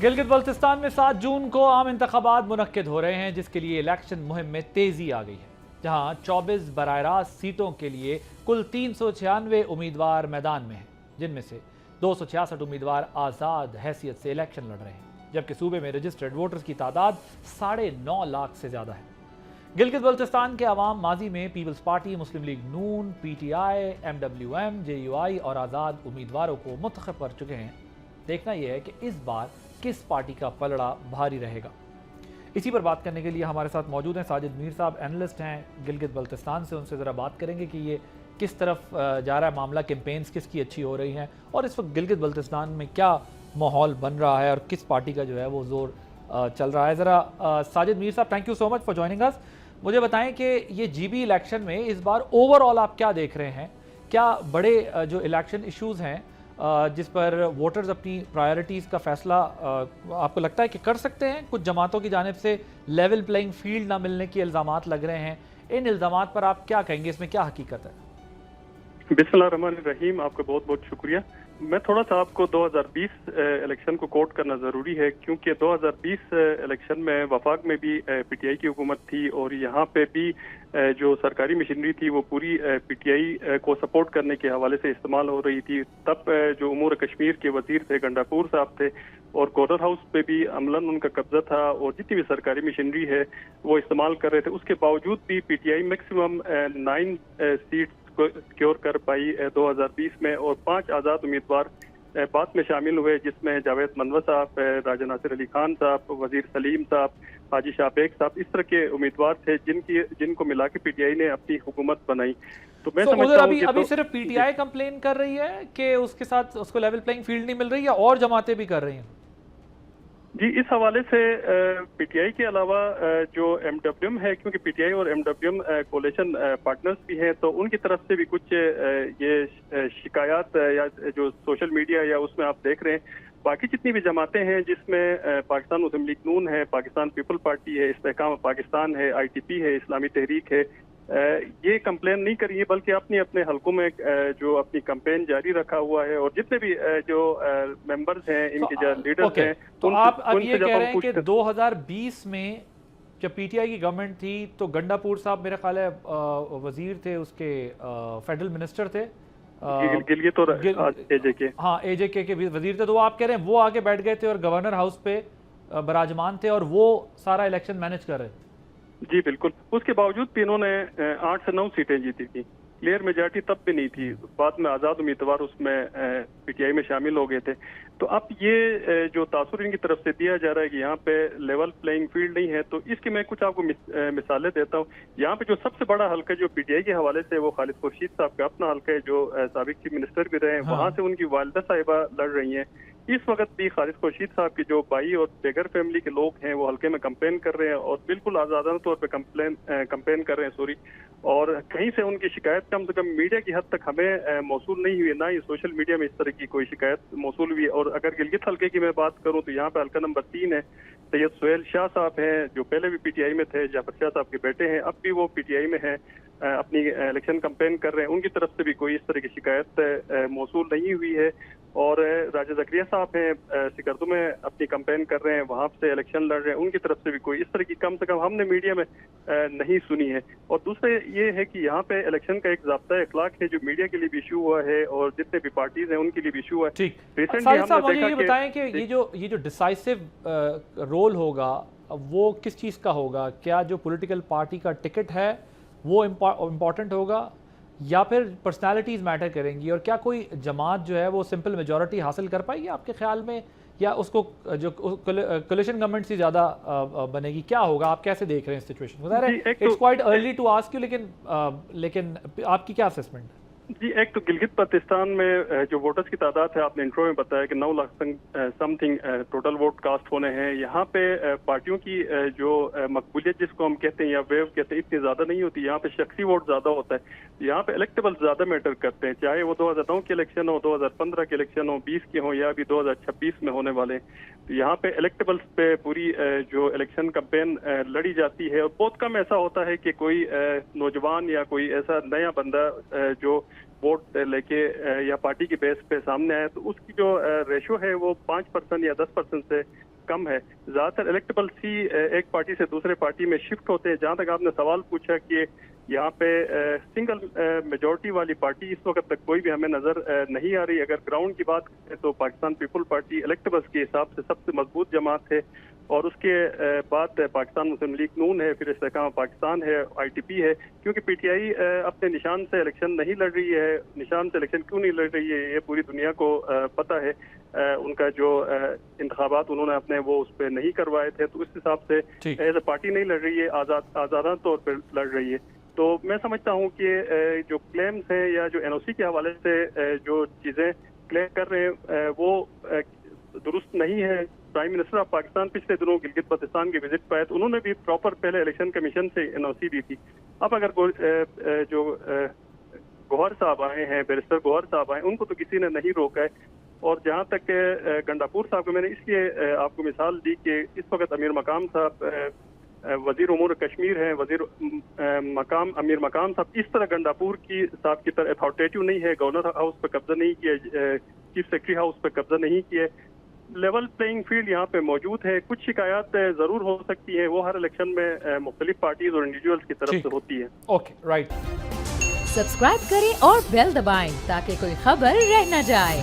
गिलगित बल्तिस्तान में 7 जून को आम इंतखाबात मुनक्किद हो रहे हैं, जिसके लिए इलेक्शन मुहिम में तेजी आ गई है। जहां 24 बराह रास्त सीटों के लिए कुल 396 उम्मीदवार मैदान में हैं, जिनमें से 266 उम्मीदवार आज़ाद हैसियत से इलेक्शन लड़ रहे हैं, जबकि सूबे में रजिस्टर्ड वोटर्स की तादाद 9.5 लाख से ज़्यादा है। गिलगित बल्तिस्तान के अवाम माजी में पीपल्स पार्टी, मुस्लिम लीग नून, PTI, MWM, JUI और आज़ाद उम्मीदवारों को मुंतखब कर चुके हैं। देखना यह है कि इस बार किस पार्टी का पलड़ा भारी रहेगा। इसी पर बात करने के लिए हमारे साथ मौजूद हैं साजिद मीर साहब, एनालिस्ट हैं गिलगित बल्तिस्तान से। उनसे ज़रा बात करेंगे कि ये किस तरफ जा रहा है मामला, कैंपेन्स किसकी अच्छी हो रही हैं और इस वक्त गिलगित बल्तिस्तान में क्या माहौल बन रहा है और किस पार्टी का जो है वो जोर चल रहा है। ज़रा साजिद मीर साहब, thank you so much for joining us. मुझे बताएं कि ये GB इलेक्शन में इस बार ओवरऑल आप क्या देख रहे हैं? क्या बड़े जो इलेक्शन इश्यूज़ हैं जिस पर वोटर्स अपनी प्रायोरिटीज़ का फैसला आपको लगता है कि कर सकते हैं? कुछ जमातों की जानिब से लेवल प्लेइंग फील्ड ना मिलने के इल्ज़ामात लग रहे हैं, इन इल्ज़ामात पर आप क्या कहेंगे? इसमें क्या हकीकत है? बिस्मिल्लाहिर्रहमानिर्रहीम, आपका बहुत बहुत शुक्रिया। मैं थोड़ा सा आपको 2020 इलेक्शन को कोट करना ज़रूरी है, क्योंकि 2020 इलेक्शन में वफाक में भी PTI की हुकूमत थी और यहाँ पे भी जो सरकारी मशीनरी थी वो पूरी PTI को सपोर्ट करने के हवाले से इस्तेमाल हो रही थी। तब जो उमूर कश्मीर के वजीर थे गंडापुर साहब थे और गवर्नर हाउस पे भी अमलन उनका कब्जा था और जितनी भी सरकारी मशीनरी है वो इस्तेमाल कर रहे थे। उसके बावजूद भी PTI मैक्सिमम 9 सीट्स सिक्योर कर पाई 2020 में और 5 आज़ाद उम्मीदवार बाद में शामिल हुए, जिसमें जावेद मनवर साहब, राजा नासिर अली खान साहब, वजीर सलीम साहब, हाजी शाहबेग साहब, इस तरह के उम्मीदवार थे जिनको मिला के PTI ने अपनी हुकूमत बनाई। तो मैं समझता हूं कि अभी सिर्फ PTI कंप्लेन कर रही है कि उसके साथ उसको लेवल प्लेइंग फील्ड नहीं मिल रही है और जमातें भी कर रही हैं? जी, इस हवाले से PTI के अलावा जो MWM है, क्योंकि PTI और MWM कोalition पार्टनर्स भी हैं, तो उनकी तरफ से भी कुछ ये शिकायत या जो सोशल मीडिया या उसमें आप देख रहे हैं। बाकी जितनी भी जमातें हैं जिसमें पाकिस्तान मुस्लिम लीग नून है, पाकिस्तान पीपल पार्टी है, इस्तेहकाम पाकिस्तान है, ITP है, इस्लामी तहरीक है, ये कंप्लेन नहीं करी है, बल्कि अपने अपने हलकों में जो अपनी कैंपेन जारी रखा हुआ है और जितने भी जो मेंबर्स हैं, इनके जो लीडर्स हैं। तो आप अब ये कह रहे हैं कि 2020 में जब PTI की गवर्नमेंट थी तो गंडापुर साहब मेरा ख्याल है वजीर थे, उसके फेडरल मिनिस्टर थे गिलगित और AJK, हाँ AJK के वजीर थे, तो वो आप कह रहे हैं वो आगे बैठ गए थे और गवर्नर हाउस पे बराजमान थे और वो सारा इलेक्शन मैनेज कर रहे थे? जी बिल्कुल। उसके बावजूद भी इन्होंने 8 से 9 सीटें जीती थी। क्लियर मेजॉरिटी तब भी नहीं थी, बाद में आज़ाद उम्मीदवार उसमें PTI में शामिल हो गए थे। तो अब ये जो तासुर इनकी तरफ से दिया जा रहा है कि यहाँ पे लेवल प्लेइंग फील्ड नहीं है, तो इसकी मैं कुछ आपको मिसालें देता हूँ। यहाँ पे जो सबसे बड़ा हल्का जो PTI के हवाले से वो खालिद खुर्शीद साहब का अपना हल्का है, जो साबिक चीफ मिनिस्टर भी रहे हैं। वहाँ से उनकी वालिदा साहिबा लड़ रही हैं। इस वक्त भी खालिद खुर्शीद साहब की जो भाई और बेगर फैमिली के लोग हैं वो हल्के में कंपेन कर रहे हैं और बिल्कुल आज़ादाना तौर पे कंपेन कर रहे हैं और कहीं से उनकी शिकायत कम से कम मीडिया की हद तक हमें मौसूल नहीं हुई, ना ही सोशल मीडिया में इस तरह की कोई शिकायत मौसूल हुई। और अगर गिलगित हल्के की मैं बात करूं तो यहाँ पे हल्का नंबर 3 है, सैयद सुहेल शाह साहब हैं, जो पहले भी PTI में थे, जाफर शाह साहब के बेटे हैं, अब भी वो PTI में हैं, अपनी इलेक्शन कंपेन कर रहे हैं। उनकी तरफ से भी कोई इस तरह की शिकायत मौसूल नहीं हुई है। और राजा जकरिया साहब हैं, सिकरदू में अपनी कंपेन कर रहे हैं, वहाँ से इलेक्शन लड़ रहे हैं, उनकी तरफ से भी कोई इस तरह की कम से कम हमने मीडिया में नहीं सुनी है। और दूसरे ये है कि यहाँ पे इलेक्शन का एक ज़ाब्ता अखलाक है जो मीडिया के लिए भी इशू हुआ है और जितने भी पार्टीज हैं उनके लिए भी इशू हुआ है। ठीक, रिसेंटली हमने मुझे ये बताएं कि ये जो डिसाइसिव रोल होगा वो किस चीज़ का होगा? क्या जो पॉलिटिकल पार्टी का टिकट है वो इम्पॉर्टेंट होगा या फिर पर्सनालिटीज़ मैटर करेंगी? और क्या कोई जमात जो है वो सिंपल मेजॉरिटी हासिल कर पाएगी आपके ख्याल में, या उसको जो कोलिशन गवर्नमेंट से ज़्यादा बनेगी? क्या होगा, आप कैसे देख रहे हैं सिचुएशन को? It's quite early to ask you, लेकिन आपकी क्या असेसमेंट है? जी, एक तो गिलगित बल्तिस्तान में जो वोटर्स की तादाद है, आपने इंट्रो में बताया कि 9 lakh something total vote cast होने हैं। यहाँ पे पार्टियों की जो मकबूलियत जिसको हम कहते हैं या वेव कहते हैं, इतनी ज़्यादा नहीं होती। यहाँ पे शख्सी वोट ज़्यादा होता है। यहाँ पे इलेक्टेबल ज़्यादा मैटर करते हैं, चाहे वो 2009 के इलेक्शन हो, 2015 के इलेक्शन हो, 20 के हो या अभी 2026 में होने वाले। तो यहाँ पे इलेक्टेबल्स पे पूरी जो इलेक्शन कैंपेन लड़ी जाती है और बहुत कम ऐसा होता है कि कोई नौजवान या कोई ऐसा नया बंदा जो वोट लेके या पार्टी की बेस पे सामने आए, तो उसकी जो रेशो है वो 5% या 10% से کم ہے. زیادہ تر الیکٹیبل سی ایک پارٹی سے دوسرے پارٹی میں شفٹ ہوتے ہیں. جہاں تک آپ نے سوال پوچھا کہ یہاں پہ سنگل میجورٹی والی پارٹی اس وقت تک کوئی بھی ہمیں نظر نہیں آ رہی. اگر گراؤنڈ کی بات کریں تو پاکستان پیپل پارٹی الیکٹیبلس کے حساب سے سب سے مضبوط جماعت ہے, اور اس کے بعد پاکستان مسلم لیگ نون ہے, پھر استحکام پاکستان ہے, آئی ٹی پی ہے. کیونکہ پی ٹی آئی اپنے نشان سے الیکشن نہیں لڑ رہی ہے. نشان سے الیکشن کیوں نہیں لڑ رہی ہے یہ پوری دنیا کو پتہ ہے. ان کا جو انتخابات انہوں نے اپنے وہ اس پہ نہیں کروائے تھے, تو اس حساب سے ایز اے پارٹی نہیں لڑ رہی ہے, آزادانہ طور پہ لڑ رہی ہے. تو میں سمجھتا ہوں کہ جو کلیمز ہیں یا جو این او سی کے حوالے سے جو چیزیں کلیم کر رہے ہیں وہ درست نہیں ہے. پرائم منسٹر آف پاکستان پچھلے دنوں گلگت بلتستان کے وزٹ پہ آئے تو انہوں نے بھی پراپر پہلے الیکشن کمیشن سے این او سی دی تھی. اب اگر جو گوہر صاحب آئے ہیں, بیرسٹر گوہر صاحب آئے, ان کو تو کسی نے نہیں روکا ہے. اور جہاں تک گنڈاپور صاحب کو میں نے اس لیے آپ کو مثال دی کہ اس وقت امیر مقام صاحب وزیر امور کشمیر ہیں, وزیر مقام امیر مقام صاحب اس طرح گنڈاپور کی صاحب کی طرح اتھارٹیٹیو نہیں ہے, گورنر ہاؤس پہ قبضہ نہیں کیا, چیف سیکرٹری ہاؤس پہ قبضہ نہیں کیا. لیول پلینگ فیلڈ یہاں پہ موجود ہے. کچھ شکایات ضرور ہو سکتی ہیں, وہ ہر الیکشن میں مختلف پارٹیز اور انڈیویجولز کی طرف سے ہوتی ہے. Okay right. سبسکرائب کریں اور بیل دبائیں تاکہ کوئی خبر رہ نہ جائے.